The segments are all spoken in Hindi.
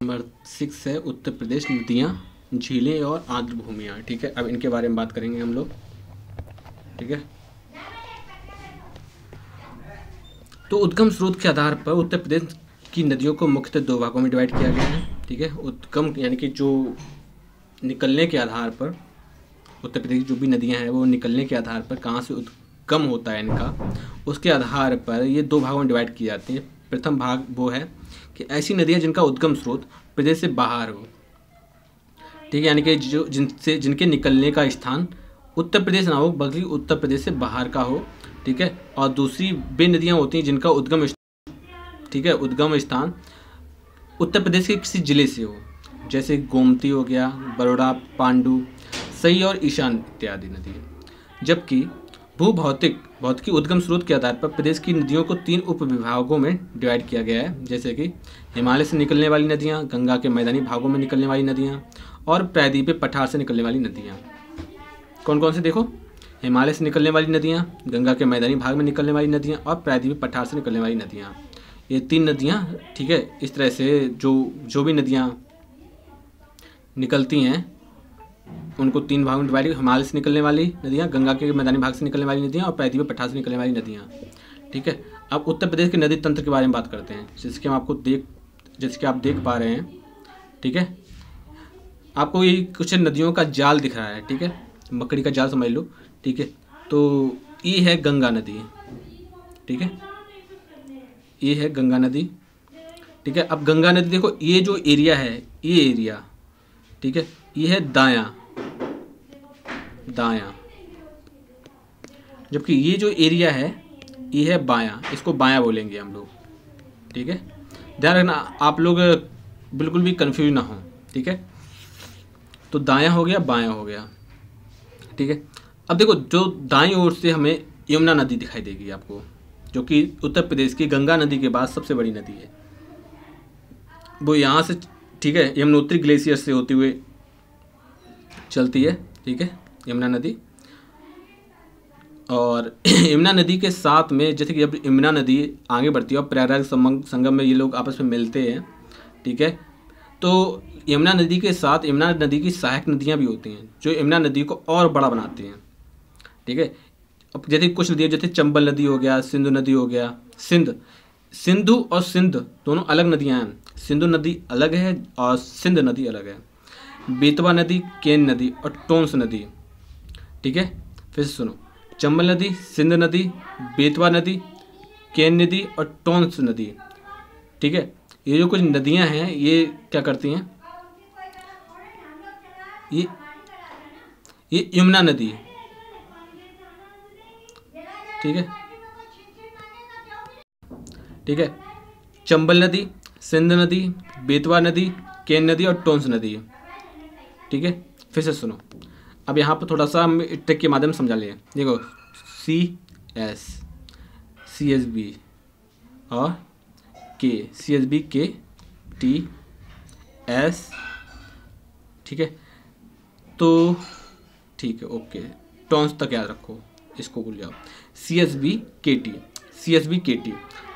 नंबर 6 है उत्तर प्रदेश नदियाँ, झीलें और आर्द्र भूमियाँ। ठीक है, अब इनके बारे में बात करेंगे हम लोग। ठीक है, तो उद्गम स्रोत के आधार पर उत्तर प्रदेश की नदियों को मुख्यतः दो भागों में डिवाइड किया गया है। ठीक है, उद्गम यानी कि जो निकलने के आधार पर उत्तर प्रदेश की जो भी नदियां हैं वो निकलने के आधार पर कहाँ से उद्गम होता है इनका, उसके आधार पर ये दो भागों में डिवाइड की जाती है। प्रथम भाग वो है कि ऐसी नदियां जिनका उद्गम स्रोत प्रदेश से बाहर हो। ठीक है, यानी कि जो जिनके निकलने का स्थान उत्तर प्रदेश ना हो बल्कि उत्तर प्रदेश से बाहर का हो। ठीक है, और दूसरी वे नदियां होती हैं जिनका उद्गम स्थान उत्तर प्रदेश के किसी जिले से हो, जैसे गोमती हो गया, बरोड़ा, पांडु, सई और ईशान इत्यादि नदी। जबकि भौतिकी उद्गम स्रोत के आधार पर प्रदेश की नदियों को 3 उपविभागों में डिवाइड किया गया है, जैसे कि हिमालय से निकलने वाली नदियाँ, गंगा के मैदानी भागों में निकलने वाली नदियाँ और प्रायद्वीपीय पठार से निकलने वाली नदियाँ। कौन कौन से देखो, हिमालय से निकलने वाली नदियाँ, गंगा के मैदानी भाग में निकलने वाली नदियाँ और प्रायद्वीपीय पठार से निकलने वाली नदियाँ। ये 3 नदियाँ। ठीक है, इस तरह से जो भी नदियाँ निकलती हैं उनको 3 भागों में डिवाइड, हिमालय से निकलने वाली नदियाँ, गंगा के मैदानी भाग से निकलने वाली नदियाँ और प्रायद्वीपीय पठार से निकलने वाली नदियाँ। ठीक है, अब उत्तर प्रदेश के नदी तंत्र के बारे में बात करते हैं, जैसे कि आप देख पा रहे हैं। ठीक है, आपको ये कुछ नदियों का जाल दिख रहा है। ठीक है, मकड़ी का जाल समझ लो। ठीक है, तो ये है गंगा नदी। ठीक है, ये है गंगा नदी। ठीक है, अब गंगा नदी देखो, ये जो एरिया है, ये एरिया, ठीक है, ये है दायां, जबकि ये जो एरिया है ये है बायां, इसको बायां बोलेंगे हम लोग। ठीक है, ध्यान रखना आप लोग बिल्कुल भी कंफ्यूज ना हो। ठीक है, तो दायां हो गया, बायां हो गया। ठीक है, अब देखो जो दाईं ओर से हमें यमुना नदी दिखाई देगी आपको, जो कि उत्तर प्रदेश की गंगा नदी के बाद सबसे बड़ी नदी है। वो यहाँ से, ठीक है, यमुनोत्री ग्लेशियर से होते हुए चलती है। ठीक है, यमुना नदी। और यमुना नदी के साथ में, जैसे कि जब यमुना नदी आगे बढ़ती है और प्रयागराज संगम में ये लोग आपस में मिलते हैं। ठीक है, तो यमुना नदी के साथ यमुना नदी की सहायक नदियाँ भी होती हैं जो यमुना नदी को और बड़ा बनाती हैं। ठीक है, अब जैसे कुछ नदियाँ, जैसे चंबल नदी हो गया, सिंधु नदी हो गया, सिंधु और सिंध दोनों अलग नदियाँ हैं। सिंधु नदी अलग है और सिंध नदी अलग है। बेतवा नदी, केन नदी और टोंस नदी। ठीक है, फिर से सुनो, चंबल नदी, सिंध नदी, बेतवा नदी, केन नदी और टोंस नदी। ठीक है, ये जो कुछ नदियां हैं ये क्या करती हैं, ये यमुना नदी। ठीक है, ठीक है, चंबल नदी, सिंध नदी, बेतवा नदी, केन नदी और टोंस नदी। ठीक है, फिर से सुनो, अब यहाँ पर थोड़ा सा हम ट्रिक के माध्यम से समझा लें। देखो, CSB और CSB के TS। ठीक है, तो ठीक है, ओके, टोंस तक याद रखो, इसको भूल जाओ। CSB KT।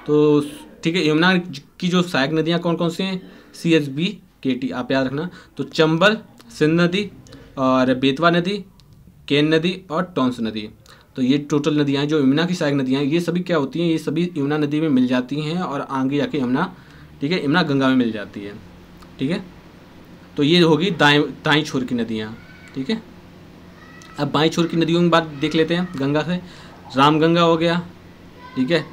तो ठीक है, यमुना की जो सहायक नदियाँ कौन कौन सी हैं, CSB KT आप याद रखना। तो चंबल, सिंध नदी और बेतवा नदी, केन नदी और टोंस नदी। तो ये टोटल नदियाँ जो यमुना की सहायक नदियाँ हैं, ये सभी क्या होती हैं, ये सभी यमुना नदी में मिल जाती हैं और आगे जाके यमुना, ठीक है, यमुना गंगा में मिल जाती है। ठीक है, तो ये होगी दाईं छोर की नदियाँ। ठीक है, अब बाईं छोर की नदियों की बात देख लेते हैं। गंगा से रामगंगा हो गया। ठीक है,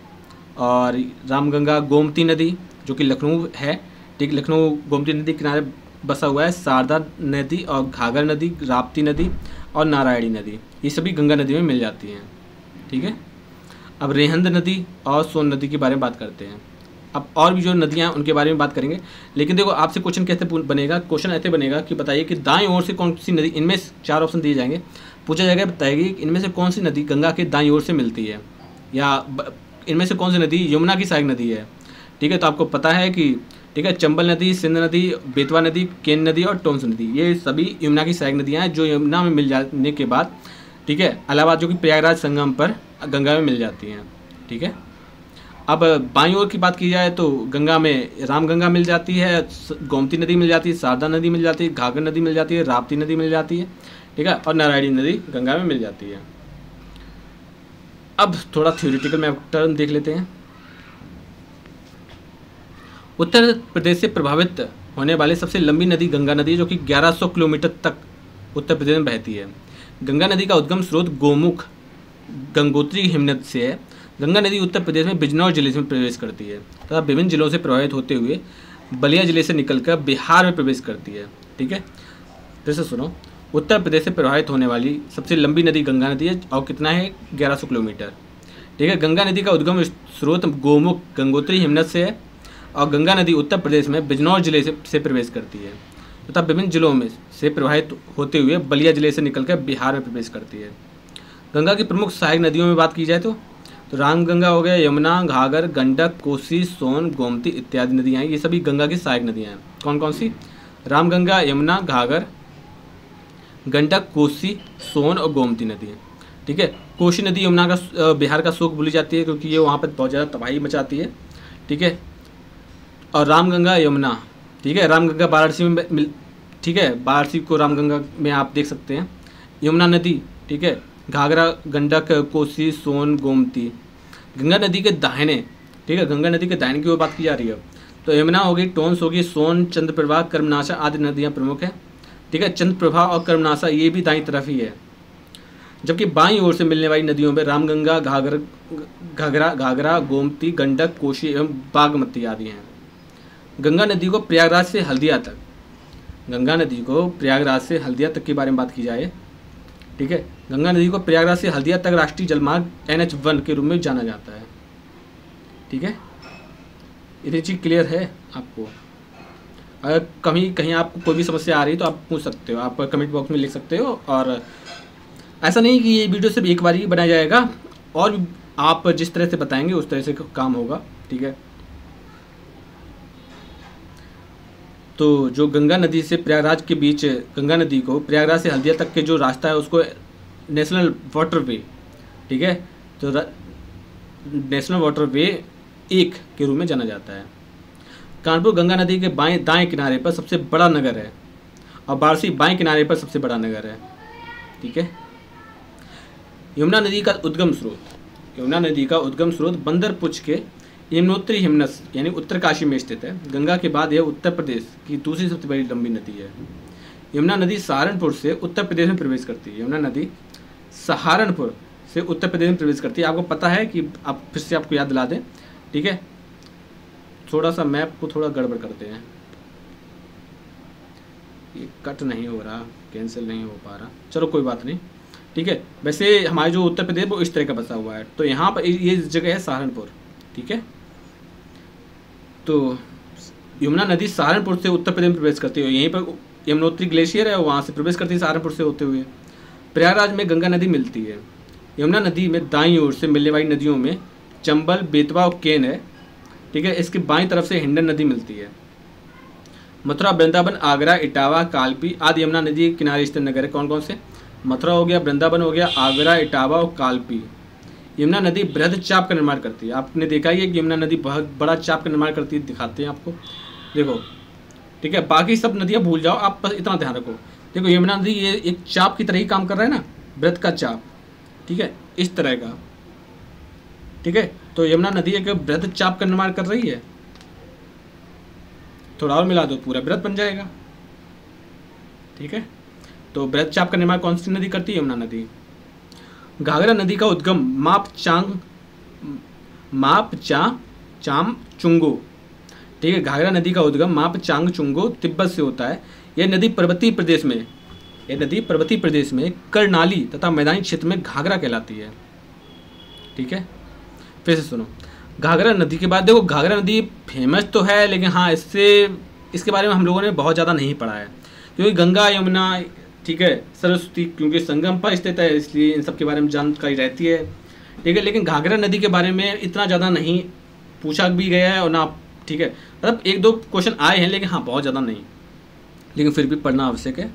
और रामगंगा, गोमती नदी जो कि लखनऊ है। ठीक, लखनऊ गोमती नदी किनारे बसा हुआ है। शारदा नदी और घाघर नदी, राप्ती नदी और नारायणी नदी, ये सभी गंगा नदी में मिल जाती हैं। ठीक है, अब रेहंद नदी और सोन नदी के बारे में बात करते हैं। अब और भी जो नदियां उनके बारे में बात करेंगे, लेकिन देखो आपसे क्वेश्चन कैसे बनेगा, क्वेश्चन ऐसे बनेगा कि बताइए कि दाईं ओर से कौन सी नदी, इनमें 4 ऑप्शन दिए जाएंगे, पूछा जाएगा बताएगी इनमें से कौन सी नदी गंगा के दाईं ओर से मिलती है, या इनमें से कौन सी नदी यमुना की सहायक नदी है। ठीक है, तो आपको पता है कि, ठीक है, चंबल नदी, सिंध नदी, बेतवा नदी, केन नदी और टोंस नदी, ये सभी यमुना की सहायक नदियाँ हैं जो यमुना में मिल जाने के बाद, ठीक है, इलाहाबाद जो कि प्रयागराज संगम पर गंगा में मिल जाती हैं। ठीक है, अब बाईं ओर की बात की जाए तो गंगा में रामगंगा मिल जाती है, गोमती नदी मिल जाती है, शारदा नदी मिल जाती है, घाघर नदी मिल जाती है, राप्ती नदी मिल जाती है, ठीक है, और नारायणी नदी गंगा में मिल जाती है। अब थोड़ा थ्योरेटिकल में टर्म देख लेते हैं। उत्तर प्रदेश से प्रभावित होने वाली सबसे लंबी नदी गंगा नदी है, जो कि 1100 किलोमीटर तक उत्तर प्रदेश में बहती है। गंगा नदी का उद्गम स्रोत गोमुख गंगोत्री हिमनद से है। गंगा नदी उत्तर प्रदेश में बिजनौर जिले में प्रवेश करती है तथा विभिन्न जिलों से प्रभावित होते हुए बलिया जिले से निकलकर बिहार में प्रवेश करती है, ठीक है। फिर से सुनो, उत्तर प्रदेश से प्रभावित होने वाली सबसे लंबी नदी गंगा नदी है और कितना है 1100 किलोमीटर, ठीक है। गंगा नदी का उद्गम स्रोत गोमुख गंगोत्री हिमनद से है और गंगा नदी उत्तर प्रदेश में बिजनौर जिले से प्रवेश करती है तथा विभिन्न जिलों में से प्रभावित होते हुए बलिया जिले से निकलकर बिहार में प्रवेश करती है। गंगा की प्रमुख सहायक नदियों में बात की जाए तो रामगंगा हो गया, यमुना, घाघर, गंडक, कोसी, सोन, गोमती इत्यादि नदियाँ हैं। ये सभी गंगा की सहायक नदियाँ हैं। कौन कौन सी? रामगंगा, यमुना, घाघर, गंडक, कोसी, सोन और गोमती नदी है, ठीक है। कोसी नदी यमुना का बिहार का शोक बोली जाती है क्योंकि ये वहाँ पर बहुत ज़्यादा तबाही मचाती है, ठीक है। और रामगंगा, यमुना, ठीक है, रामगंगा वाराणसी में मिल, ठीक है, वाराणसी को रामगंगा में आप देख सकते हैं। यमुना नदी, ठीक है, घाघरा, गंडक, कोसी, सोन, गोमती। गंगा नदी के दाहिने, ठीक है, गंगा नदी के दाहिने की ओर बात की जा रही है तो यमुना होगी, टोंस होगी, सोन, चंद्रप्रभा, कर्मनाशा आदि नदियाँ प्रमुख हैं, ठीक है। चंद्रप्रभा और कर्मनाशा ये भी दाईं तरफ ही है। जबकि बाईं ओर से मिलने वाली नदियों में रामगंगा, घाघरा, गोमती, गंडक, कोसी एवं बागमती आदि हैं। गंगा नदी को प्रयागराज से हल्दिया तक, गंगा नदी को प्रयागराज से हल्दिया तक के बारे में बात की जाए, ठीक है, गंगा नदी को प्रयागराज से हल्दिया तक राष्ट्रीय जलमार्ग NH1 के रूप में जाना जाता है, ठीक है। इतनी चीज़ क्लियर है आपको? अगर कहीं आपको कोई भी समस्या आ रही है तो आप पूछ सकते हो, आप कमेंट बॉक्स में लिख सकते हो। और ऐसा नहीं कि ये वीडियो सिर्फ एक बार ही बनाया जाएगा, और आप जिस तरह से बताएंगे उस तरह से काम होगा, ठीक है। तो जो गंगा नदी से प्रयागराज के बीच, गंगा नदी को प्रयागराज से हल्दिया तक के जो रास्ता है उसको नेशनल वाटरवे, ठीक है, तो नेशनल वाटरवे 1 के रूप में जाना जाता है। कानपुर गंगा नदी के दाएं किनारे पर सबसे बड़ा नगर है और वाराणसी बाएं किनारे पर सबसे बड़ा नगर है, ठीक है। यमुना नदी का उद्गम स्रोत, यमुना नदी का उद्गम स्रोत बंदरपुछ के यमुनोत्री हिमनस यानी उत्तरकाशी में स्थित है। गंगा के बाद यह उत्तर प्रदेश की दूसरी सबसे बड़ी लंबी नदी है। यमुना नदी सहारनपुर से उत्तर प्रदेश में प्रवेश करती है। यमुना नदी सहारनपुर से उत्तर प्रदेश में प्रवेश करती है। आपको पता है कि आप फिर से आपको याद दिला दें, ठीक है। थोड़ा सा मैप को थोड़ा गड़बड़ करते हैं, ये कट नहीं हो रहा, कैंसिल नहीं हो पा रहा, चलो कोई बात नहीं, ठीक है। वैसे हमारे जो उत्तर प्रदेश वो इस तरह का बसा हुआ है, तो यहाँ पर ये जगह है सहारनपुर, ठीक है। तो यमुना नदी सहारनपुर से उत्तर प्रदेश में प्रवेश करती है। यहीं पर यमुनोत्री ग्लेशियर है, वहाँ से प्रवेश करती है सहारनपुर से होते हुए। प्रयागराज में गंगा नदी मिलती है। यमुना नदी में दाईं ओर से मिलने वाली नदियों में चंबल, बेतवा और केन है, ठीक है। इसकी बाईं तरफ से हिंडन नदी मिलती है। मथुरा, वृंदावन, आगरा, इटावा, कालपी आदि यमुना नदी के किनारे स्थित नगर है। कौन कौन से? मथुरा हो गया, वृंदावन हो गया, आगरा, इटावा और कालपी। यमुना नदी बृहद चाप का निर्माण करती है। आपने देखा ही है कि यमुना नदी बहुत बड़ा चाप का निर्माण करती है, दिखाते हैं आपको, देखो, ठीक है। बाकी सब नदियाँ भूल जाओ, आप बस इतना ध्यान रखो। देखो यमुना नदी ये एक चाप की तरह ही काम कर रहा है ना, बृहद का चाप, ठीक है, इस तरह का, ठीक है। तो यमुना नदी एक बृहद चाप का निर्माण कर रही है। थोड़ा और मिला दो, पूरा बृहद बन जाएगा, ठीक है। तो बृहद चाप का निर्माण कौन सी नदी करती है? यमुना नदी। घाघरा नदी का उद्गम मापचांगचुंगो, ठीक है। घाघरा नदी का उद्गम मापचांगचुंगो तिब्बत से होता है। यह नदी पर्वतीय प्रदेश में कर्णाली तथा मैदानी क्षेत्र में घाघरा कहलाती है, ठीक है। फिर से सुनो, घाघरा नदी के बाद देखो, घाघरा नदी फेमस तो है, लेकिन हाँ इसके बारे में हम लोगों ने बहुत ज़्यादा नहीं पढ़ा है, क्योंकि गंगा, यमुना, ठीक है, सरस्वती क्योंकि संगम पर स्थित है, इसलिए इन सब के बारे में जानकारी रहती है, ठीक है। लेकिन घाघरा नदी के बारे में इतना ज़्यादा नहीं पूछा भी गया है और ना, ठीक है, मतलब 1-2 क्वेश्चन आए हैं, लेकिन हाँ बहुत ज़्यादा नहीं, लेकिन फिर भी पढ़ना आवश्यक है।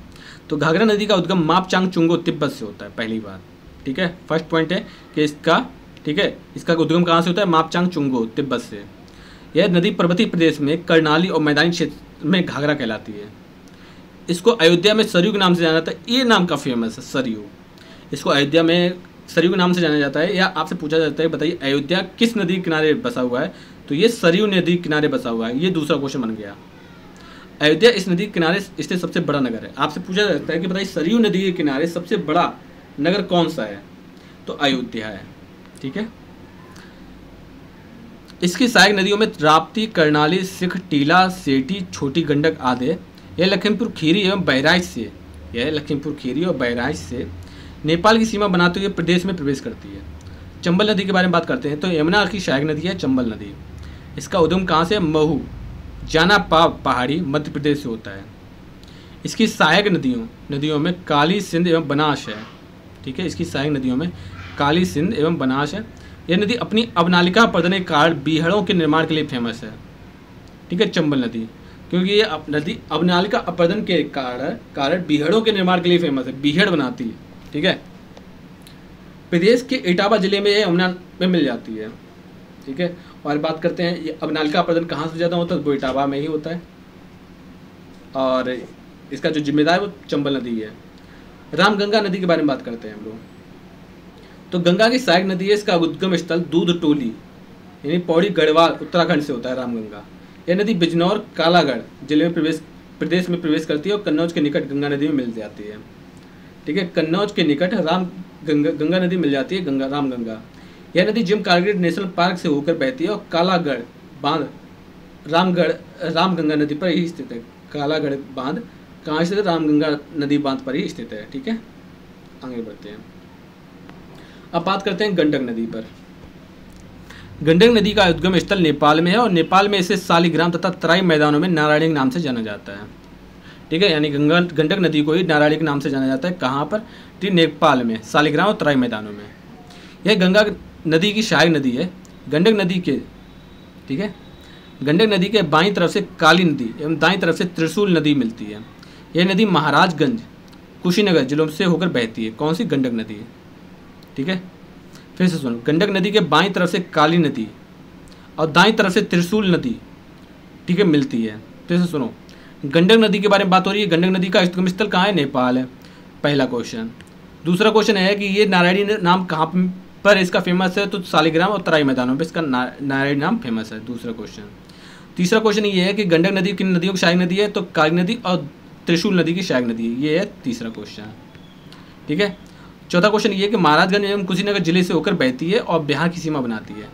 तो घाघरा नदी का उद्गम मापचांगचुंगो तिब्बत से होता है, पहली बात, ठीक है। फर्स्ट पॉइंट है कि इसका ठीक है। इसका उद्गम कहाँ से होता है? मापचांग चुंगो, तिब्बत से। यह नदी पर्वतीय प्रदेश में कर्णाली और मैदानी क्षेत्र में घाघरा कहलाती है। इसको अयोध्या में सरयू के नाम से जाना जाता है। ये नाम काफ़ी फेमस है, सरयू। इसको अयोध्या में सरयू के नाम से जाना जाता है। या आपसे पूछा जाता है बताइए अयोध्या किस नदी के किनारे बसा हुआ है, तो ये सरयू नदी के किनारे बसा हुआ है। ये दूसरा क्वेश्चन बन गया। अयोध्या इस नदी के किनारे स्थित सबसे बड़ा नगर है। आपसे पूछा जाता है कि बताइए सरयू नदी के किनारे सबसे बड़ा नगर कौन सा है, तो अयोध्या है। ठीक है। इसकी सहायक नदियों में राप्ती, कर्णाली, सिख, टीला, सेठी, छोटी गंडक आदि। यह लखीमपुर खीरी एवं बहराइच से नेपाल की सीमा बनाते हुए प्रदेश में प्रवेश करती है। चंबल नदी के बारे में बात करते हैं तो यमुना की सहायक नदी है चंबल नदी। इसका उद्गम कहाँ से? महू जाना पहाड़ी मध्य प्रदेश से होता है। इसकी सहायक नदियों में काली, सिंध एवं बनास है। ठीक है। इसकी सहायक नदियों में काली, सिंध एवं बनास है। यह नदी अपनी अवनालिका अपर्दन के कारण बीहड़ों के निर्माण के लिए फेमस है। ठीक है, चंबल नदी, क्योंकि ये नदी अवनालिका अपर्दन के कारण बीहड़ों के निर्माण के लिए फेमस है, बीहड़ बनाती है। ठीक है। प्रदेश के इटावा जिले में ये यमुना में मिल जाती है। ठीक है। और बात करते हैं ये अवनालिका अपर्दन कहाँ से ज़्यादा होता है, वो इटावा में ही होता है। और इसका जो जिम्मेदार है वो चंबल नदी है। रामगंगा नदी के बारे में बात करते हैं हम लोग। तो गंगा की सहायक नदी है। इसका उद्गम स्थल दूध टोली यानी पौड़ी गढ़वाल उत्तराखंड से होता है रामगंगा। यह नदी बिजनौर कालागढ़ जिले में प्रदेश में प्रवेश करती है और कन्नौज के निकट गंगा नदी में मिल जाती है। ठीक है। कन्नौज के निकट गंगा नदी मिल जाती है, रामगंगा। यह नदी जिम कारगिल नेशनल पार्क से होकर बहती है और कालागढ़ बांध रामगंगा नदी पर ही स्थित है। कालागढ़ बांध कहाँ स्थित है? रामगंगा नदी बांध पर ही स्थित है। ठीक है। आगे बढ़ते हैं। अब बात करते हैं गंडक नदी पर। गंडक नदी का उद्गम स्थल नेपाल में है और नेपाल में इसे शालिग्राम तथा तराई मैदानों में नारायणी के नाम से जाना जाता है। ठीक है। यानी गंडक नदी को ही नारायणी के नाम से जाना जाता है। कहाँ पर? नेपाल में शालिग्राम और तराई मैदानों में। यह गंगा नदी की सहायक नदी है। गंडक नदी के ठीक है गंडक नदी के बाईं तरफ से काली नदी एवं दाईं तरफ से त्रिशूल नदी मिलती है। यह नदी महाराजगंज, कुशीनगर जिलों से होकर बहती है। कौन सी? गंडक नदी। ठीक है। फिर से सुनो, गंडक नदी के बाईं तरफ से काली नदी और दाईं तरफ से त्रिशूल नदी, ठीक है, मिलती है। फिर से सुनो, गंडक नदी के बारे में बात हो रही है। गंडक नदी का उद्गम स्थल कहाँ है? नेपाल है, पहला क्वेश्चन। दूसरा क्वेश्चन है कि ये नारायणी नाम कहाँ पर इसका फेमस है, तो शालिग्राम और तराई मैदानों पर इसका नारायणी नाम फेमस है, दूसरा क्वेश्चन। तीसरा क्वेश्चन ये है कि गंडक नदी किन नदियों की सहायक नदी है, तो काली नदी और त्रिशूल नदी की सहायक नदी है। ये है तीसरा क्वेश्चन। ठीक है। चौथा क्वेश्चन ये है कि महाराजगंज एवं कुशीनगर जिले से होकर बहती है और बिहार की सीमा बनाती है।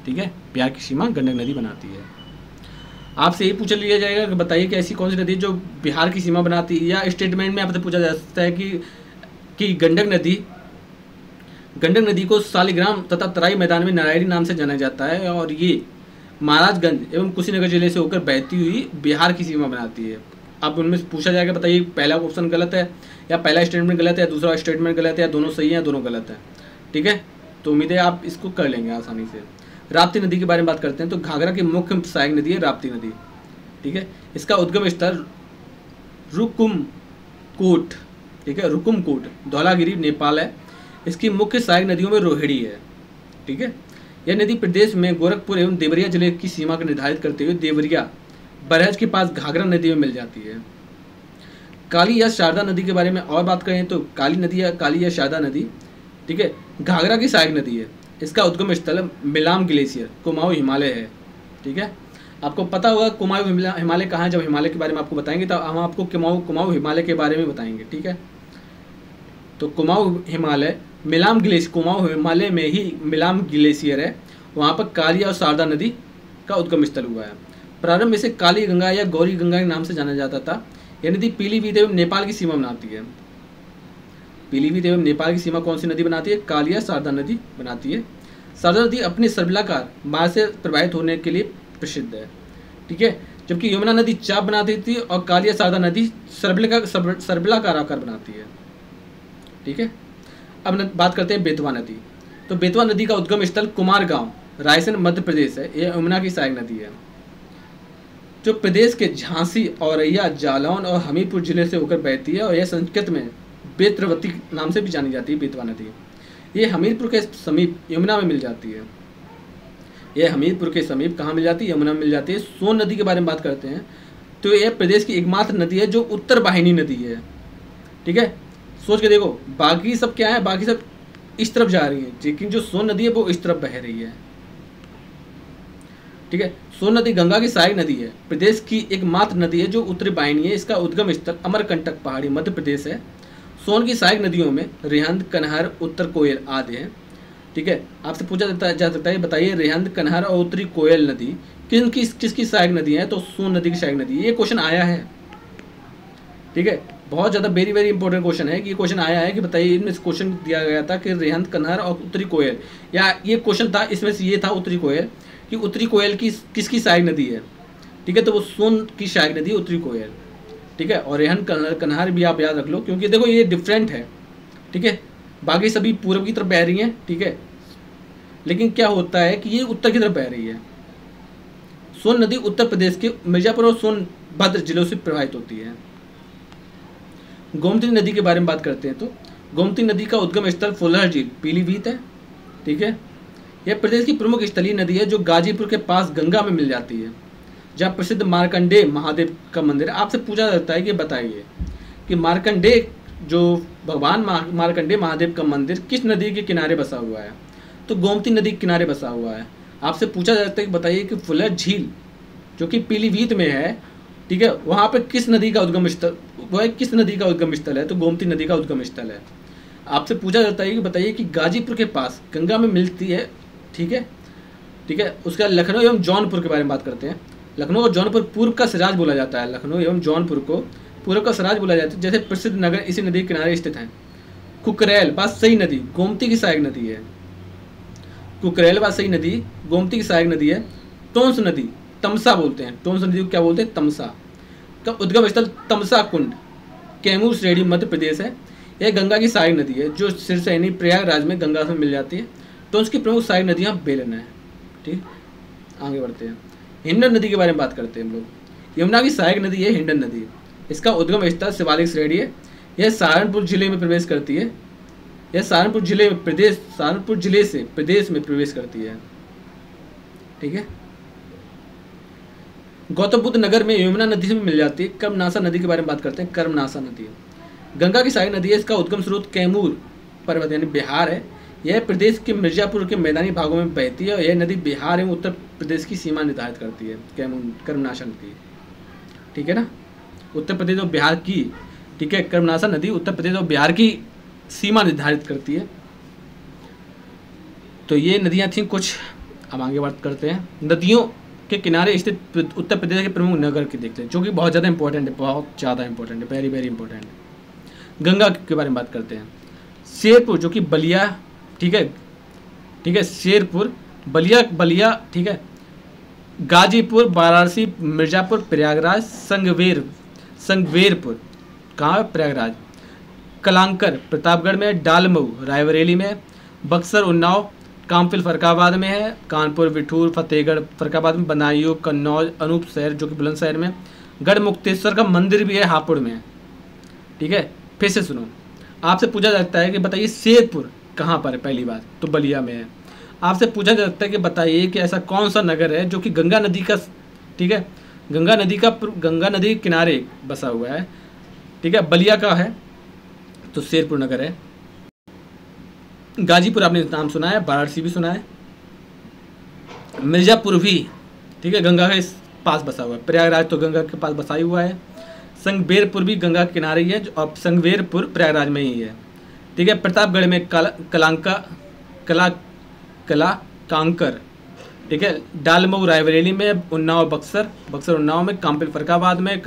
ठीक है। बिहार की सीमा गंडक नदी बनाती है। आपसे ये पूछ लिया जाएगा कि बताइए कि ऐसी कौन सी नदी जो बिहार की सीमा बनाती है, या स्टेटमेंट में आपसे पूछा जा सकता है कि गंडक नदी को शालिग्राम तथा तराई मैदान में नारायणी नाम से जाना जाता है और ये महाराजगंज एवं कुशीनगर जिले से होकर बहती हुई बिहार की सीमा बनाती है। अब उनमें पूछा जाएगा बताइए पहला ऑप्शन गलत है या पहला स्टेटमेंट गलत है, दूसरा स्टेटमेंट गलत है, या दोनों सही है या दोनों गलत है। ठीक है। तो उम्मीद है आप इसको कर लेंगे आसानी से। राप्ती नदी के बारे में बात करते हैं तो घाघरा की मुख्य सहायक नदी है राप्ती नदी। ठीक है। इसका उद्गम स्थल रुकुमकोट, ठीक है, रुकुमकोट धौलागिरी नेपाल है। इसकी मुख्य सहायक नदियों में रोहिणी है। ठीक है। यह नदी प्रदेश में गोरखपुर एवं देवरिया जिले की सीमा को निर्धारित करते हुए देवरिया बरहज के पास घाघरा नदी में मिल जाती है। काली या शारदा नदी के बारे में और बात करें तो काली या शारदा नदी, ठीक है, घाघरा की सहायक नदी है। इसका उद्गम स्थल मिलाम ग्लेशियर, कुमाऊं हिमालय है। ठीक है। आपको पता होगा कुमाऊं हिमालय कहाँ है। जब हिमालय के बारे में आपको बताएंगे तो हम आपको कुमाऊं हिमालय के बारे में बताएंगे। ठीक है। तो कुमाऊं हिमालय कुमाऊं हिमालय में ही मिलाम ग्लेशियर है। वहाँ पर काली और शारदा नदी का उद्गम स्थल हुआ है। प्रारंभ में इसे काली गंगा या गौरी गंगा के नाम से जाना जाता था। यह नदी पीलीभीत एवं नेपाल की सीमा बनाती है। पीलीभीत एवं नेपाल की सीमा कौन सी नदी बनाती है? काली या शारदा नदी बनाती है। शारदा नदी अपने सर्पिलाकार मार्ग से प्रवाहित होने के लिए प्रसिद्ध है। ठीक है। जबकि यमुना नदी चाप बनाती थी और काली या शारदा नदी सर्पिलाकार आकार बनाती है। ठीक है। अब बात करते हैं बेतवा नदी। तो बेतवा नदी का उद्गम स्थल कुमारगांव, रायसेन, मध्य प्रदेश है। यह यमुना की सहायक नदी है जो प्रदेश के झांसी, औरैया, जालौन और हमीरपुर जिले से होकर बहती है और यह संस्कृत में बेत्रवती नाम से भी जानी जाती है। बेतवा नदी ये हमीरपुर के समीप यमुना में मिल जाती है। ये हमीरपुर के समीप कहाँ मिल जाती है? यमुना में मिल जाती है। सोन नदी के बारे में बात करते हैं तो ये प्रदेश की एकमात्र नदी है जो उत्तर वाहिनी नदी है। ठीक है, सोच के देखो, बाकी सब क्या है, बाकी सब इस तरफ जा रही है, लेकिन जो सोन नदी है वो इस तरफ बह रही है। ठीक है, सोन नदी गंगा की सहायक नदी है, प्रदेश की एकमात्र नदी है जो उत्तरी वाहिनी है। इसका उद्गम स्थल अमरकंटक पहाड़ी मध्य प्रदेश है। सोन की सहायक नदियों में रिहंद, कनहर, उत्तर कोयल आदि है। ठीक है, आपसे पूछा जा सकता है, बताइए रिहंद, कनहर और उत्तरी कोयल नदी किसकी सहायक नदी है? तो सोन नदी की सहायक नदी। ये क्वेश्चन आया है। ठीक है, बहुत ज़्यादा वेरी वेरी इंपॉर्टेंट क्वेश्चन है कि ये क्वेश्चन आया है कि बताइए, इनमें से क्वेश्चन दिया गया था कि रिहंद, कनहर और उत्तरी कोयल, या ये क्वेश्चन था इसमें से ये था उत्तरी कोयल, कि उत्तरी कोयल की किसकी सहायक नदी है। ठीक है, तो वो सोन की सहायक नदी है उत्तरी कोयल। ठीक है, और रिहंद, कनहर भी आप याद रख लो, क्योंकि देखो ये डिफरेंट है। ठीक है, बाकी सभी पूर्व की तरफ बह रही हैं। ठीक है, लेकिन क्या होता है कि ये उत्तर की तरफ बह रही है। सोन नदी उत्तर प्रदेश के मिर्जापुर और सोनभद्र जिलों से प्रवाहित होती है। गोमती नदी के बारे में बात करते हैं तो गोमती नदी का उद्गम स्थल फुलहर झील, पीलीभीत है। ठीक है, यह प्रदेश की प्रमुख स्थलीय नदी है जो गाजीपुर के पास गंगा में मिल जाती है, जहाँ प्रसिद्ध मार्कंडेय महादेव का मंदिर है। आपसे पूछा जाता है कि बताइए कि मार्कंडेय, जो भगवान मार्कंडेय महादेव का मंदिर किस नदी के किनारे बसा हुआ है? तो गोमती नदी के किनारे बसा हुआ है। आपसे पूछा जाता है कि बताइए कि फुलहर झील जो कि पीलीभीत में है, ठीक है, वहाँ पे किस नदी का उद्गम स्थल, वह किस नदी का उद्गम स्थल है? तो गोमती नदी का उद्गम स्थल है। आपसे पूछा जाता है कि बताइए कि गाजीपुर के पास गंगा में मिलती है। ठीक है, ठीक है, उसके बाद लखनऊ एवं जौनपुर के बारे में बात करते हैं। लखनऊ और जौनपुर पूर्व का सिराज बोला जाता है। लखनऊ एवं जौनपुर को पूर्व का सिराज बोला जाता है। जैसे प्रसिद्ध नगर इसी नदी के किनारे स्थित हैं। कुकरेल बादशाही नदी गोमती की सहायक नदी है। कुकरेल बादशाही नदी गोमती की सहायक नदी है। टोंस नदी तमसा बोलते हैं, टोंस नदी को क्या बोलते हैं? तमसा। का उद्गम स्थल तमसा कुंड, कैमूर श्रेणी, मध्य प्रदेश है। यह गंगा की सहायक नदी है जो सिरसैनी प्रयागराज में गंगा से मिल जाती है। टोंस की प्रमुख सहायक नदियाँ बेलन है। ठीक, आगे बढ़ते हैं। हिंडन नदी के बारे में बात करते हैं हम लोग। यमुना की सहायक नदी है हिंडन नदी। इसका उद्गम स्थल शिवालिक श्रेणी है। यह सहारनपुर जिले में प्रवेश करती है। यह सहारनपुर जिले से प्रदेश में प्रवेश करती है। ठीक है, गौतम बुद्ध नगर में यमुना नदी से मिल जाती है। कर्मनासा नदी के बारे में बात करते हैं। कर्मनासा नदी गंगा की सहायक नदी है। इसका उद्गम स्रोत कैमूर पर्वत यानी बिहार है। यह प्रदेश के मिर्जापुर के मैदानी भागों में बहती है और यह नदी बिहार एवं उत्तर प्रदेश की सीमा निर्धारित करती है। कर्मनासा नदी, ठीक है ना, उत्तर प्रदेश और बिहार की, ठीक है, कर्मनासा नदी उत्तर प्रदेश और बिहार की सीमा निर्धारित करती है। तो ये नदियाँ थी कुछ। अब आगे बात करते हैं नदियों के किनारे स्थित उत्तर प्रदेश के प्रमुख नगर की देखते हैं, जो कि बहुत ज़्यादा इंपॉर्टेंट है, बहुत ज़्यादा इंपॉर्टेंट है, वेरी वेरी इंपॉर्टेंट है। गंगा के बारे में बात करते हैं। शेरपुर जो कि बलिया, ठीक है, ठीक है, शेरपुर, बलिया, ठीक है, गाजीपुर, वाराणसी, मिर्जापुर, प्रयागराज, संगवेरपुर, कहाँ? प्रयागराज, कलांकर प्रतापगढ़ में, डालमऊ रायबरेली में, बक्सर उन्नाव, कामफिल फरकाबाद में है, कानपुर, बिठूर, फतेहगढ़ फरकाबाद में, बदायूं, कन्नौज, अनूपशहर जो कि बुलंदशहर में, गढ़ मुक्तेश्वर का मंदिर भी है हापुड़ में। ठीक है, फिर से सुनो, आपसे पूछा जाता है कि बताइए शेरपुर कहाँ पर है? पहली बात तो बलिया में है। आपसे पूछा जाता है कि बताइए कि ऐसा कौन सा नगर है जो कि गंगा नदी का, ठीक है, गंगा नदी के किनारे बसा हुआ है। ठीक है, बलिया का है तो शेरपुर नगर है। गाजीपुर आपने नाम सुना है, वाराणसी भी सुना है, मिर्जापुर भी, ठीक है, गंगा के पास बसा हुआ है। प्रयागराज तो गंगा के पास बसा ही हुआ है। संगवेरपुर भी गंगा के किनारे ही है और संगवेरपुर प्रयागराज में ही है। ठीक है, प्रतापगढ़ में कांकर, ठीक है, डालमऊ रायबरेली में, उन्नाव बक्सर उन्नाव में, कामफिल फरकाबाद में,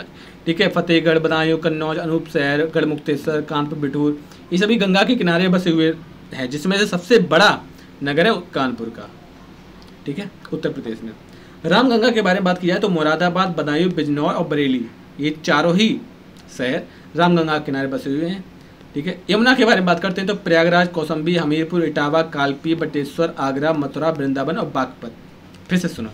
ठीक है, फतेहगढ़, बदायूं, कन्नौज, अनूपशहर, गढ़ मुक्तेश्वर, कानपुर, बिठूर, ये सभी गंगा के किनारे बसे हुए हैं, जिसमें से सबसे बड़ा नगर है कानपुर का। ठीक है, उत्तर प्रदेश में। रामगंगा के बारे में बात की जाए तो मुरादाबाद, बदायूं, बिजनौर और बरेली, ये चारों ही शहर रामगंगा के किनारे बसे हुए हैं। ठीक है, यमुना के बारे में बात करते हैं तो प्रयागराज, कौशाम्बी, हमीरपुर, इटावा, कालपी, बटेश्वर, आगरा, मथुरा, वृंदावन और बागपत। फिर से सुनो,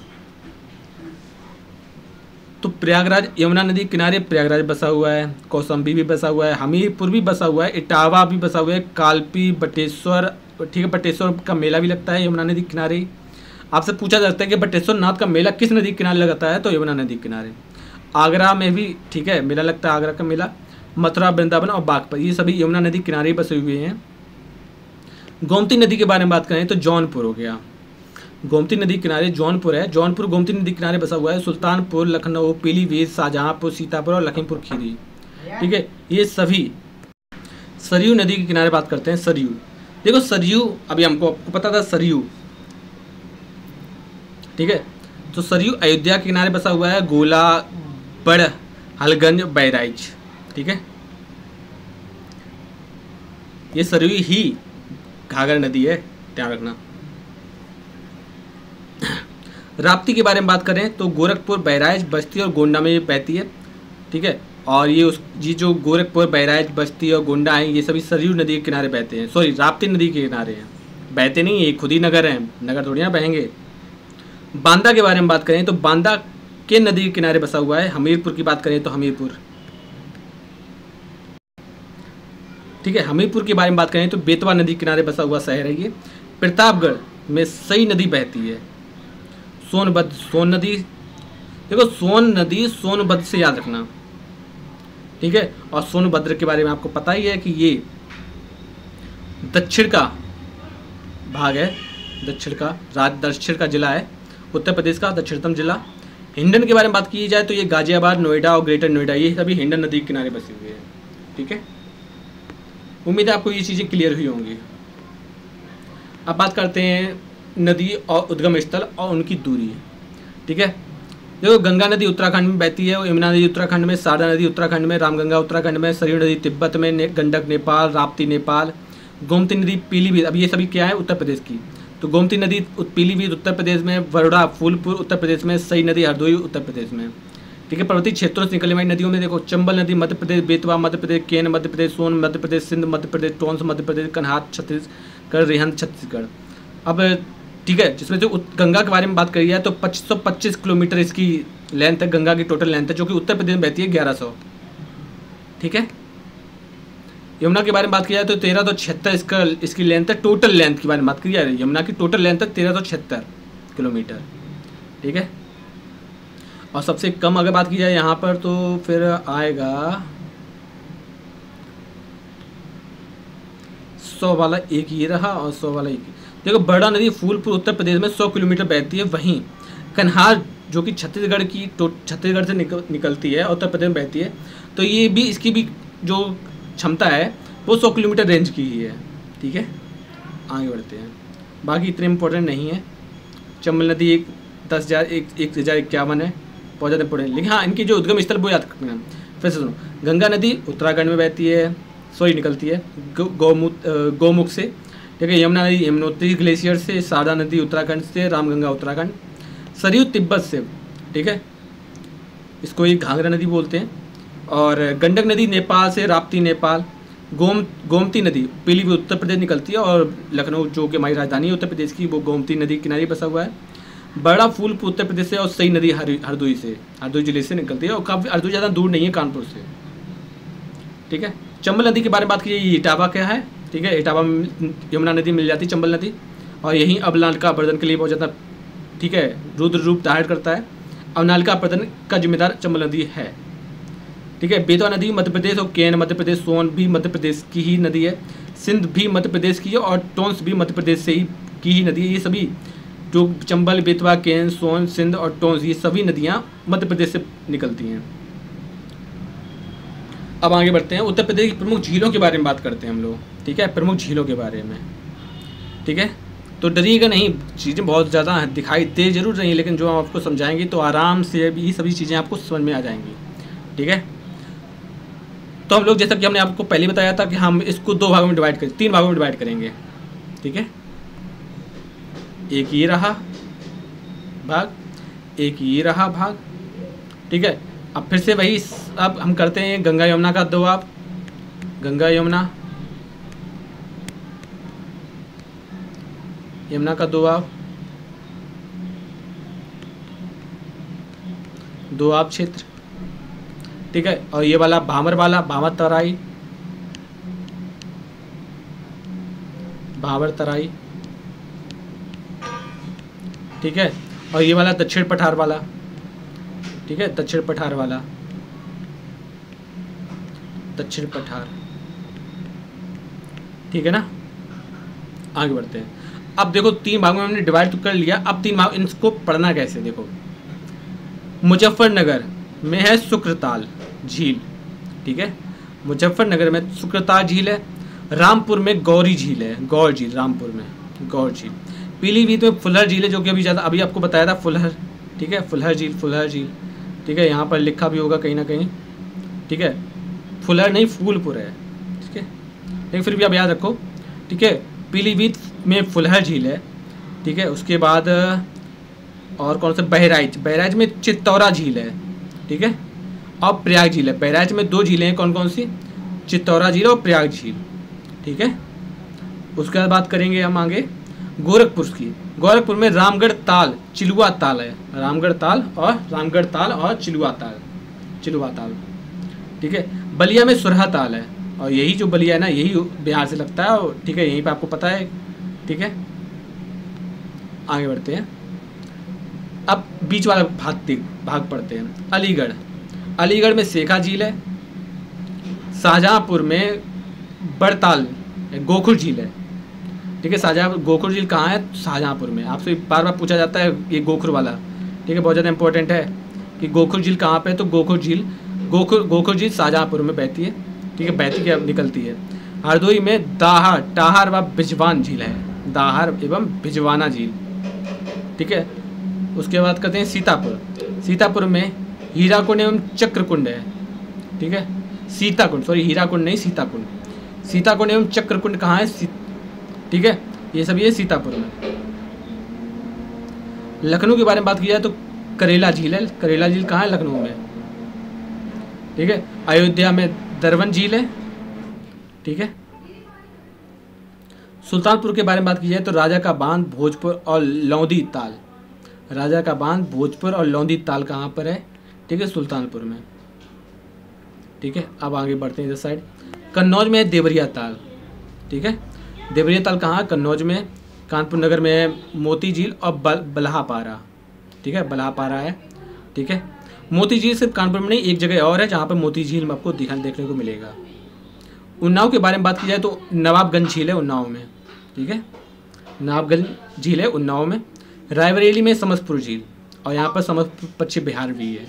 तो प्रयागराज यमुना नदी के किनारे प्रयागराज बसा हुआ है, कौशाम्बी भी बसा हुआ है, हमीरपुर भी बसा हुआ है, इटावा भी बसा हुआ है, कालपी, बटेश्वर, ठीक है, बटेश्वर का मेला भी लगता है यमुना नदी के किनारे। आपसे पूछा जाता है कि बटेश्वर नाथ का मेला किस नदी के किनारे लगता है, तो यमुना नदी के किनारे। आगरा में भी, ठीक है, मेला लगता है, आगरा का मेला। मथुरा, वृंदावन और बागपत, ये सभी यमुना नदी किनारे बसे हुए हैं। गोमती नदी के बारे में बात करें तो जौनपुर हो गया। गोमती नदी किनारे जौनपुर है, जौनपुर गोमती नदी किनारे बसा हुआ है। सुल्तानपुर, लखनऊ, पीलीभीत, शाहजहांपुर, सीतापुर और लखीमपुर खीरी, ठीक है, ये सभी। सरयू नदी के किनारे बात करते हैं, सरयू। देखो सरयू, अभी आपको पता था सरयू, ठीक है, तो सरयू अयोध्या के किनारे बसा हुआ है। गोला, बड़, हलगंज, बहराइच, ठीक है, ये सरयू ही घाघरा नदी है, ध्यान रखना। राप्ती के बारे में बात करें तो गोरखपुर, बहराइच, बस्ती और गोंडा में ये बहती है, ठीक है, और ये जो गोरखपुर, बहराइच, बस्ती और गोंडा है, ये सभी सरयू नदी के किनारे बहते हैं। सॉरी, राप्ती नदी के किनारे हैं, बहते नहीं, ये खुद ही नगर हैं, नगर थोड़ी ना बहेंगे। बांदा के बारे में बात करें तो बांदा के नदी के किनारे बसा हुआ है। हमीरपुर की बात करें तो हमीरपुर, ठीक है, हमीरपुर के बारे में बात करें तो बेतवा नदी के किनारे बसा हुआ शहर है ये। प्रतापगढ़ में सई नदी बहती है। सोनभद्र, सोन नदी, देखो सोन नदी सोनभद्र से याद रखना, ठीक है, और सोनभद्र के बारे में आपको पता ही है कि ये दक्षिण का भाग है, दक्षिण का जिला है, उत्तर प्रदेश का दक्षिणतम जिला। हिंडन के बारे में बात की जाए तो ये गाजियाबाद, नोएडा और ग्रेटर नोएडा, ये सभी हिंडन नदी के किनारे बसे हुए हैं, ठीक है। उम्मीद है आपको ये चीज़ें क्लियर हुई होंगी। अब बात करते हैं नदी और उद्गम स्थल और उनकी दूरी, ठीक है। देखो गंगा नदी उत्तराखंड में बहती है, यमुना नदी उत्तराखंड में, शारदा नदी उत्तराखंड में, रामगंगा उत्तराखंड में, सरयू नदी तिब्बत में, गंडक नेपाल, राप्ती नेपाल, गोमती नदी पीलीभीत, अब ये सभी क्या है, उत्तर प्रदेश की। तो गोमती नदी पीलीभीत उत्तर प्रदेश में, वरोड़ा, फूलपुर उत्तर प्रदेश में, सई नदी हरदोई उत्तर प्रदेश में, ठीक है। पर्वतीय क्षेत्रों से निकलने वाली नदियों में देखो चंबल नदी मध्य प्रदेश, बेतवा मध्य प्रदेश, केन मध्य प्रदेश, सोन मध्य प्रदेश, सिंध मध्य प्रदेश, टोंस मध्य प्रदेश, कन्हार छत्तीसगढ़, रेहन छत्तीसगढ़। अब ठीक है, जिसमें जो गंगा के बारे में बात करी है तो 2525 किलोमीटर इसकी लेंथ है, गंगा की टोटल लेंथ है, जो कि उत्तर प्रदेश में बहती है 1100, ठीक है। यमुना के बारे में बात की जाए तो 1376 इसकी लेंथ है, टोटल लेंथ की बारे में बात की जाए यमुना की टोटल लेंथ है 1376 किलोमीटर, ठीक है। और सबसे कम अगर बात की जाए यहाँ पर तो फिर आएगा 100 वाला एक ये रहा और 100 वाला एक। देखो बड़ा नदी फूलपुर उत्तर प्रदेश में 100 किलोमीटर बहती है, वहीं कन्हार जो कि छत्तीसगढ़ से निकलती है, उत्तर प्रदेश में बहती है, तो ये भी इसकी भी जो क्षमता है वो 100 किलोमीटर रेंज की ही है, ठीक है। आगे बढ़ते हैं, बाकी इतने इम्पोर्टेंट नहीं है। चंबल नदी 10,051 है, बहुत ज़्यादा इम्पोर्टेंट, लेकिन हाँ इनकी जो उद्गम स्थल वो याद रखना। फिर से सुनो, गंगा नदी उत्तराखंड में बहती है, निकलती है गौमुख से, ठीक है। यमुना नदी यमुनोत्री ग्लेशियर से, शारदा नदी उत्तराखंड से, रामगंगा उत्तराखंड, सरयू तिब्बत से, ठीक है, इसको एक घाघरा नदी बोलते हैं, और गंडक नदी नेपाल से, राप्ती नेपाल, गोमती नदी पीलीभीत उत्तर प्रदेश निकलती है, और लखनऊ जो कि हमारी राजधानी है उत्तर प्रदेश की, वो गोमती नदी किनारे बसा हुआ है। बड़ा फूलपुर उत्तर प्रदेश से, और सई नदी हरदोई जिले से निकलती है, और काफ़ी हरदोई ज़्यादा दूर नहीं है कानपुर से, ठीक है। चंबल नदी के बारे में बात कीजिए, इटावा क्या है, ठीक है, इटावा में यमुना नदी मिल जाती है, चंबल नदी, और यहीं अब नालिका अपर्दन के लिए बहुत ज़्यादा, ठीक है, रुद्र रूप धारण करता है। अब नालिका अपर्दन का जिम्मेदार चंबल नदी है, ठीक है। बेतवा नदी मध्य प्रदेश और केन मध्य प्रदेश, सोन भी मध्य प्रदेश की ही नदी है, सिंध भी मध्य प्रदेश की है, और टोंस भी मध्य प्रदेश से ही की ही नदी है। ये सभी जो चंबल, बेतवा, केन, सोन, सिंध और टोंस, ये सभी नदियाँ मध्य प्रदेश से निकलती हैं। अब आगे बढ़ते हैं, उत्तर प्रदेश की प्रमुख झीलों के बारे में बात करते हैं हम लोग, ठीक है, प्रमुख झीलों के बारे में, ठीक है। तो डरिएगा नहीं, चीज़ें बहुत ज़्यादा दिखाई दे जरूर रही हैं, लेकिन जो हम आपको समझाएंगे तो आराम से ये सभी चीज़ें आपको समझ में आ जाएंगी, ठीक है। तो हम लोग जैसा कि हमने आपको पहले बताया था कि हम इसको 2 भागों में डिवाइड करें, 3 भागों में डिवाइड करेंगे, ठीक है। एक ये रहा भाग, एक ये रहा भाग, ठीक है। अब फिर से वही, अब हम करते हैं गंगा यमुना का दोआब, गंगा यमुना का दोआब, दोआब क्षेत्र, ठीक है। और ये वाला भामर तराई, भावर तराई, ठीक है। और ये वाला दक्षिण पठार वाला, ठीक है, दक्षिण पठार वाला, दक्षिण पठार, ठीक है ना। आगे बढ़ते हैं। अब देखो 3 भागों में हमने डिवाइड तो कर लिया, अब 3 भाग, इनको पढ़ना कैसे, देखो मुजफ्फरनगर में है शुक्रताल झील, ठीक है, मुजफ्फरनगर में शुक्रताल झील है। रामपुर में गौरी झील है, गौर झील, रामपुर में गौर झील। पीलीभीत में फुलहर झील है, जो कि अभी आपको बताया था फुलहर, ठीक है, फुलहर झील, ठीक है। यहाँ पर लिखा भी होगा कहीं ना कहीं, ठीक है, फुलहर नहीं फूलपुर है, ठीक है, लेकिन फिर भी आप याद रखो, ठीक है। पीलीभीत में फुलहर झील है, ठीक है। उसके बाद और कौन सा, बहराइच में चित्तौरा झील है, ठीक है, और प्रयाग झील है। बहराइच में 2 झीलें हैं, कौन कौन सी, चित्तौरा झील और प्रयाग झील, ठीक है। उसके बाद बात करेंगे हम आगे गोरखपुर की। गोरखपुर में रामगढ़ ताल चिलुआ ताल है, रामगढ़ ताल और चिलुआ ताल, ठीक है। बलिया में सुरहा ताल है, और यही जो बलिया है ना, यही बिहार से लगता है, और ठीक है, यहीं पे आपको पता है, ठीक है। आगे बढ़ते हैं। अब बीच वाला भाग पढ़ते हैं। अलीगढ़ में शेखा झील है। शाहजहांपुर में बड़ताल गोखुर झील है, ठीक है। शाहजहांपुर गोखुर झील कहाँ है, शाहजहांपुर में। आपसे बार बार पूछा जाता है ये गोखुर वाला, ठीक है, बहुत ज़्यादा इंपॉर्टेंट है कि गोखुर झील कहाँ पे है। तो गोखुर झील शाहजहांपुर में बहती है, ठीक है, बहती क्या निकलती है। हरदोई में टाहर व बिजवान झील है, दाहर एवं बिजवाना झील, ठीक है। उसके बाद कहते हैं सीतापुर में हीराकुंड एवं चक्रकुंड है, ठीक है। हीराकुंड नहीं, सीताकुंड एवं चक्रकुंड कहाँ है, ठीक है, ये सब ये सीतापुर में। लखनऊ के बारे में बात की जाए तो करेला झील है, करेला झील कहाँ है, लखनऊ में, ठीक है। अयोध्या में दरवन झील है, ठीक है। सुल्तानपुर के बारे में बात की जाए तो राजा का बांध, भोजपुर और लौंदी ताल, राजा का बांध, भोजपुर और लौंदी ताल कहाँ पर है, ठीक है, सुल्तानपुर में, ठीक है। अब आगे बढ़ते हैं इधर साइड। कन्नौज में है देवरिया ताल, ठीक है। देवरिया ताल कहाँ है, कन्नौज में। कानपुर नगर में है मोती झील और बल्हापारा, ठीक है, बल्हापारा है, ठीक है। मोती झील सिर्फ कानपुर में नहीं, एक जगह और है जहाँ पर मोती झील में आपको देखने को मिलेगा। उन्नाव के बारे में बात की जाए तो नवाबगंज झील है उन्नाव में, ठीक है, नवाबगंज झील है उन्नाव में। रायबरेली में समस्तपुर झील, और यहाँ पर समस्तपुर पश्चिम बिहार भी है,